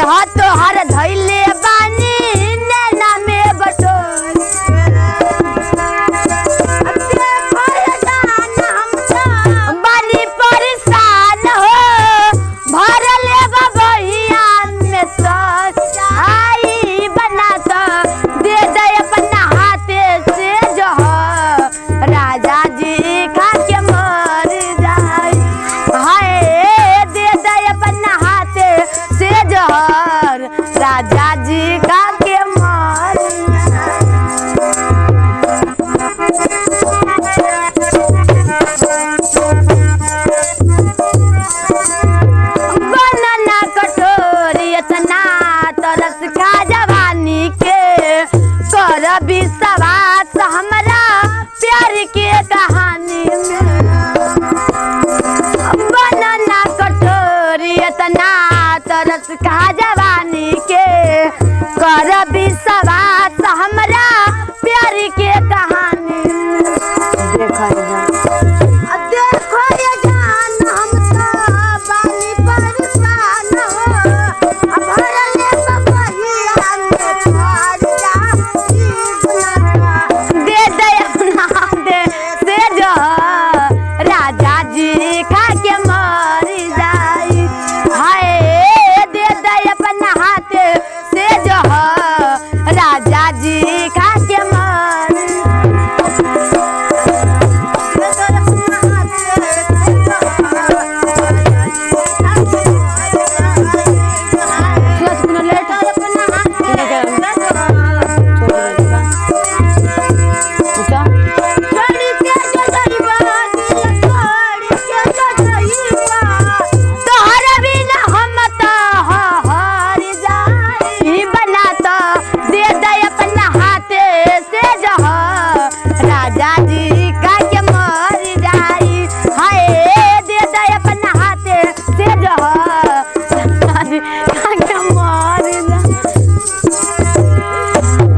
हाथ हर धैले बानी नैना में बटोर बानी परेशान हो भरल बबहिया में आई बना तो दे दे अपना हाथे से जो राजा जी खा के मर जाए हाय दे दे अपना हाथे से जो राजा जी खा के मर बनना कठोर इतना तरस खा जवानी के कर विश्वास हमरा प्यार के कहानी में बनना कठोर इतना तरस खा जवानी